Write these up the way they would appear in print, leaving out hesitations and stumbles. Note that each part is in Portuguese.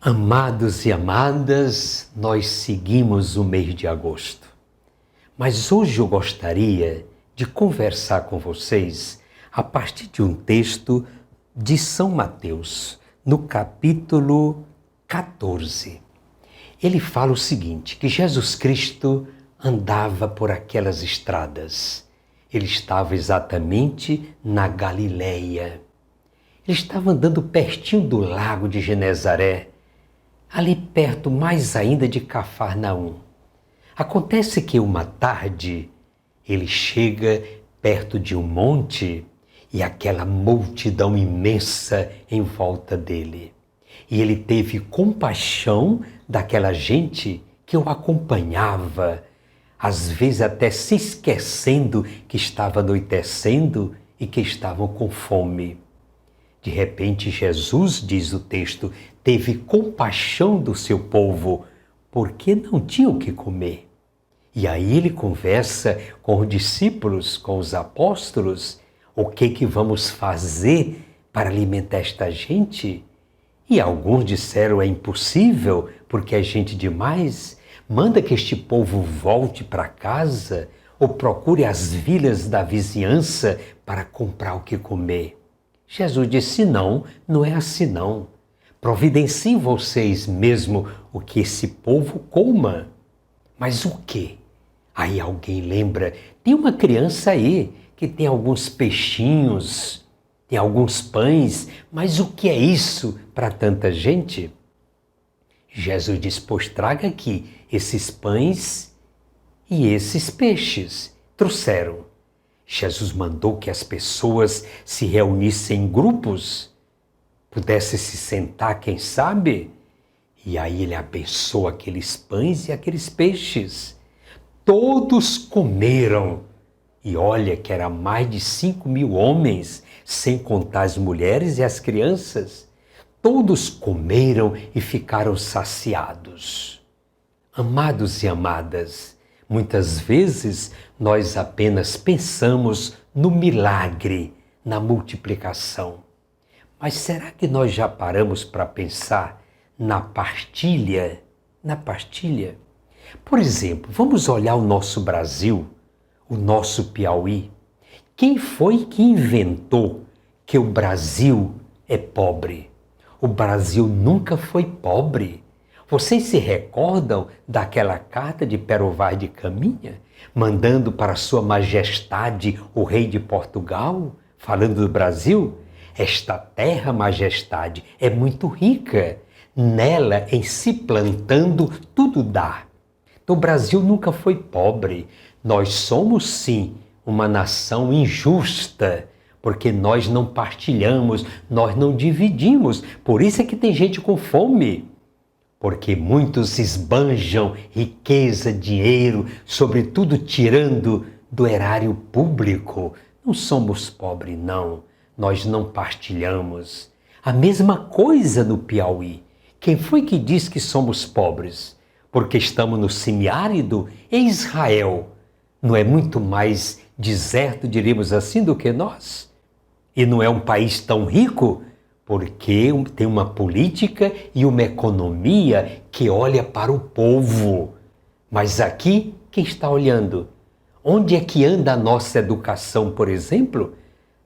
Amados e amadas, nós seguimos o mês de agosto. Mas hoje eu gostaria de conversar com vocês a partir de um texto de São Mateus, no capítulo 14. Ele fala o seguinte, que Jesus Cristo andava por aquelas estradas. Ele estava exatamente na Galileia. Ele estava andando pertinho do lago de Genezaré, ali perto mais ainda de Cafarnaum. Acontece que uma tarde ele chega perto de um monte e aquela multidão imensa em volta dele. E ele teve compaixão daquela gente que o acompanhava, às vezes até se esquecendo que estava anoitecendo e que estavam com fome. De repente, Jesus, diz o texto, teve compaixão do seu povo, porque não tinha o que comer. E aí ele conversa com os discípulos, com os apóstolos, o que vamos fazer para alimentar esta gente? E alguns disseram, é impossível, porque é gente demais. Manda que este povo volte para casa ou procure as vilas da vizinhança para comprar o que comer. Jesus disse, não é assim não. Providenciem vocês mesmo o que esse povo coma. Mas o quê? Aí alguém lembra, tem uma criança aí que tem alguns peixinhos, tem alguns pães, mas o que é isso para tanta gente? Jesus diz, pois traga aqui esses pães e esses peixes. Trouxeram. Jesus mandou que as pessoas se reunissem em grupos, pudessem se sentar, quem sabe? E aí ele abençoa aqueles pães e aqueles peixes. Todos comeram. E olha que era mais de 5.000 homens, sem contar as mulheres e as crianças. Todos comeram e ficaram saciados. Amados e amadas, muitas vezes nós apenas pensamos no milagre, na multiplicação. Mas será que nós já paramos para pensar na partilha? Na partilha? Por exemplo, vamos olhar o nosso Brasil, o nosso Piauí. Quem foi que inventou que o Brasil é pobre? O Brasil nunca foi pobre. Vocês se recordam daquela carta de Pero Vaz de Caminha, mandando para Sua Majestade o Rei de Portugal, falando do Brasil? Esta terra, Majestade, é muito rica. Nela, em se plantando, tudo dá. Então, o Brasil nunca foi pobre. Nós somos, sim, uma nação injusta, porque nós não partilhamos, nós não dividimos. Por isso é que tem gente com fome. Porque muitos esbanjam riqueza, dinheiro, sobretudo tirando do erário público. Não somos pobres, não. Nós não partilhamos. A mesma coisa no Piauí. Quem foi que diz que somos pobres? Porque estamos no semiárido? E Israel não é muito mais deserto, diríamos assim, do que nós? E não é um país tão rico? Porque tem uma política e uma economia que olha para o povo. Mas aqui, quem está olhando? Onde é que anda a nossa educação, por exemplo?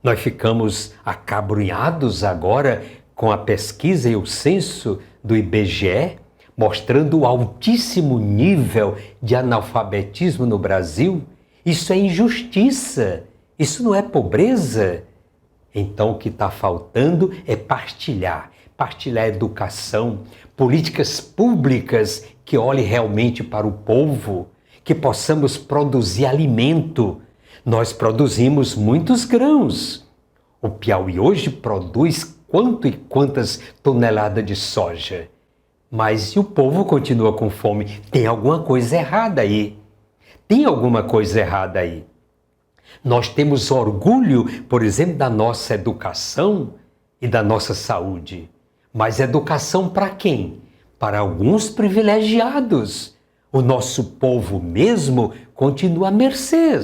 Nós ficamos acabrunhados agora com a pesquisa e o censo do IBGE, mostrando o altíssimo nível de analfabetismo no Brasil. Isso é injustiça, isso não é pobreza. Então o que está faltando é partilhar educação, políticas públicas que olhem realmente para o povo, que possamos produzir alimento. Nós produzimos muitos grãos. O Piauí hoje produz quanto e quantas toneladas de soja. Mas o povo continua com fome. Tem alguma coisa errada aí. Tem alguma coisa errada aí. Nós temos orgulho, por exemplo, da nossa educação e da nossa saúde. Mas educação para quem? Para alguns privilegiados. O nosso povo mesmo continua à mercê.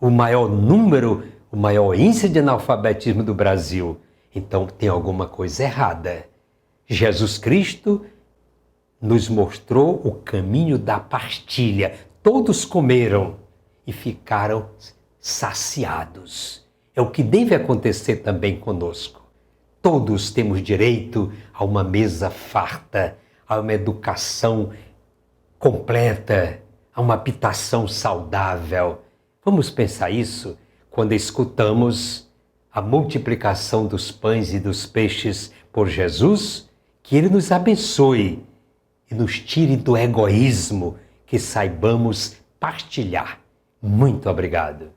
O maior número, o maior índice de analfabetismo do Brasil. Então tem alguma coisa errada. Jesus Cristo nos mostrou o caminho da partilha. Todos comeram e ficaram saciados. É o que deve acontecer também conosco. Todos temos direito a uma mesa farta, a uma educação completa, a uma habitação saudável. Vamos pensar isso quando escutamos a multiplicação dos pães e dos peixes por Jesus, que Ele nos abençoe e nos tire do egoísmo, que saibamos partilhar. Muito obrigado.